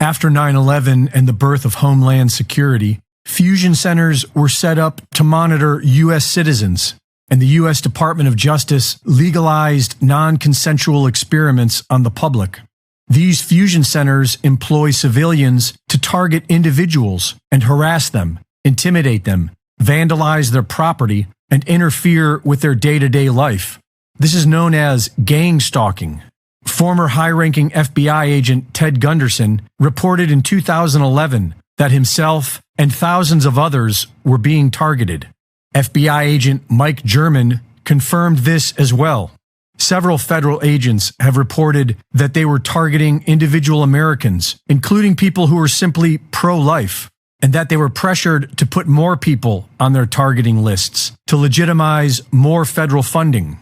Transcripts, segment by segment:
After 9/11 and the birth of Homeland Security, fusion centers were set up to monitor U.S. citizens, and the U.S. Department of Justice legalized non-consensual experiments on the public. These fusion centers employ civilians to target individuals and harass them, intimidate them, vandalize their property, and interfere with their day-to-day life. This is known as gang stalking. Former high-ranking FBI agent Ted Gunderson reported in 2011 that himself and thousands of others were being targeted. FBI agent Mike German confirmed this as well. Several federal agents have reported that they were targeting individual Americans, including people who were simply pro-life, and that they were pressured to put more people on their targeting lists to legitimize more federal funding.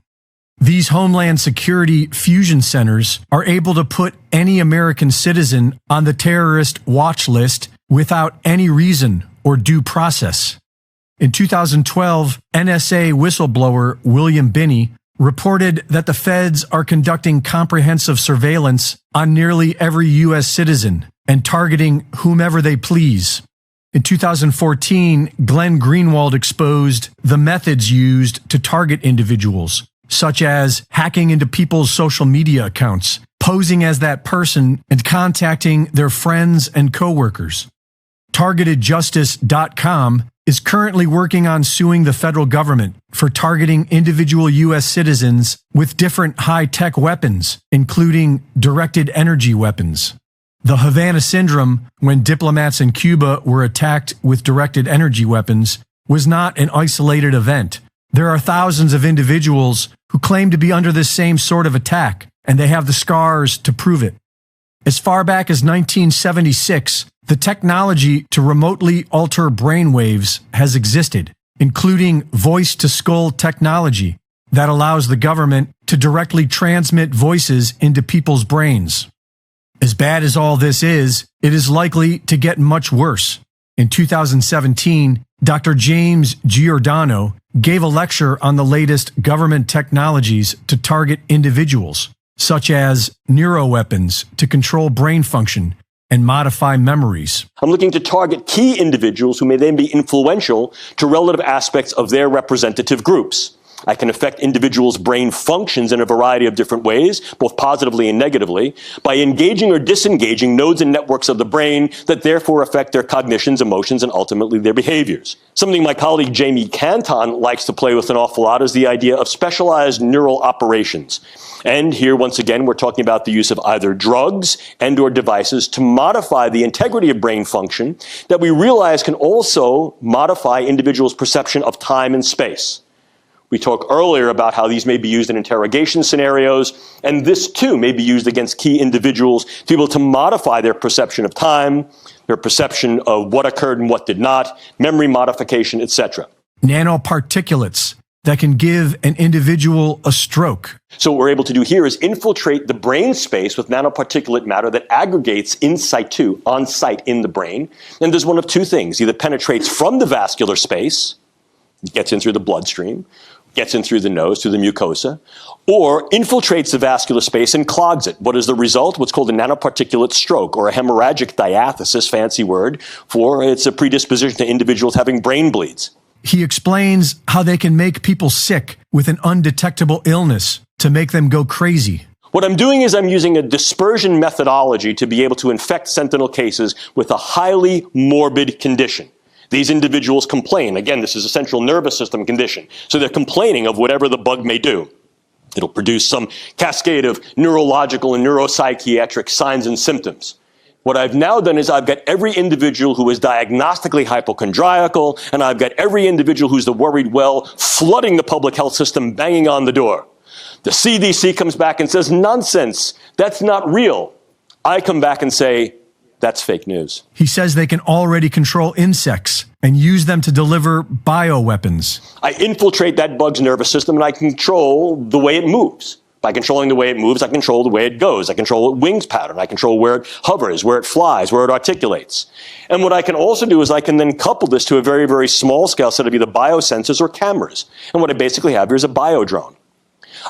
These Homeland Security fusion centers are able to put any American citizen on the terrorist watch list without any reason or due process. In 2012, NSA whistleblower William Binney reported that the feds are conducting comprehensive surveillance on nearly every U.S. citizen and targeting whomever they please. In 2014, Glenn Greenwald exposed the methods used to target individuals, such as hacking into people's social media accounts, posing as that person, and contacting their friends and coworkers. TargetedJustice.com is currently working on suing the federal government for targeting individual U.S. citizens with different high-tech weapons, including directed energy weapons. The Havana Syndrome, when diplomats in Cuba were attacked with directed energy weapons, was not an isolated event. There are thousands of individuals who claim to be under this same sort of attack, and they have the scars to prove it. As far back as 1976, the technology to remotely alter brainwaves has existed, including voice-to-skull technology that allows the government to directly transmit voices into people's brains. As bad as all this is, it is likely to get much worse. In 2017, Dr. James Giordano gave a lecture on the latest government technologies to target individuals, such as neuroweapons to control brain function and modify memories. I'm looking to target key individuals who may then be influential to relative aspects of their representative groups. I can affect individuals' brain functions in a variety of different ways, both positively and negatively, by engaging or disengaging nodes and networks of the brain that therefore affect their cognitions, emotions, and ultimately their behaviors. Something my colleague Jamie Canton likes to play with an awful lot is the idea of specialized neural operations. And here, once again, we're talking about the use of either drugs and/or devices to modify the integrity of brain function that we realize can also modify individuals' perception of time and space. We talked earlier about how these may be used in interrogation scenarios, and this too may be used against key individuals to be able to modify their perception of time, their perception of what occurred and what did not, memory modification, etc. Nanoparticulates that can give an individual a stroke. So what we're able to do here is infiltrate the brain space with nanoparticulate matter that aggregates in situ, on site in the brain, and does one of two things. Either penetrates from the vascular space, gets in through the bloodstream, gets in through the nose, through the mucosa, or infiltrates the vascular space and clogs it. What is the result? What's called a nanoparticulate stroke, or a hemorrhagic diathesis, fancy word, for it's a predisposition to individuals having brain bleeds. He explains how they can make people sick with an undetectable illness to make them go crazy. What I'm doing is I'm using a dispersion methodology to be able to infect sentinel cases with a highly morbid condition. These individuals complain. Again, this is a central nervous system condition. So they're complaining of whatever the bug may do. It'll produce some cascade of neurological and neuropsychiatric signs and symptoms. What I've now done is I've got every individual who is diagnostically hypochondriacal, and I've got every individual who's the worried well flooding the public health system, banging on the door. The CDC comes back and says, nonsense, that's not real. I come back and say, that's fake news. He says they can already control insects and use them to deliver bioweapons. I infiltrate that bug's nervous system and I control the way it moves. By controlling the way it moves, I control the way it goes. I control its wings pattern. I control where it hovers, where it flies, where it articulates. And what I can also do is I can then couple this to a very, very small scale set of either biosensors or cameras. And what I basically have here is a biodrone.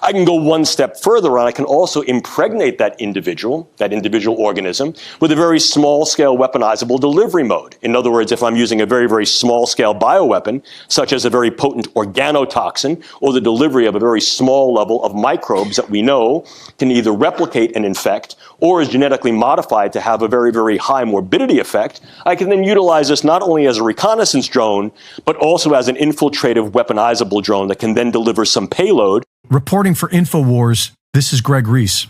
I can go one step further, and I can also impregnate that individual organism, with a very small-scale weaponizable delivery mode. In other words, if I'm using a very, very small-scale bioweapon, such as a very potent organotoxin, or the delivery of a very small level of microbes that we know can either replicate and infect, or is genetically modified to have a very, very high morbidity effect, I can then utilize this not only as a reconnaissance drone, but also as an infiltrative weaponizable drone that can then deliver some payload. Reporting for InfoWars, this is Greg Reese.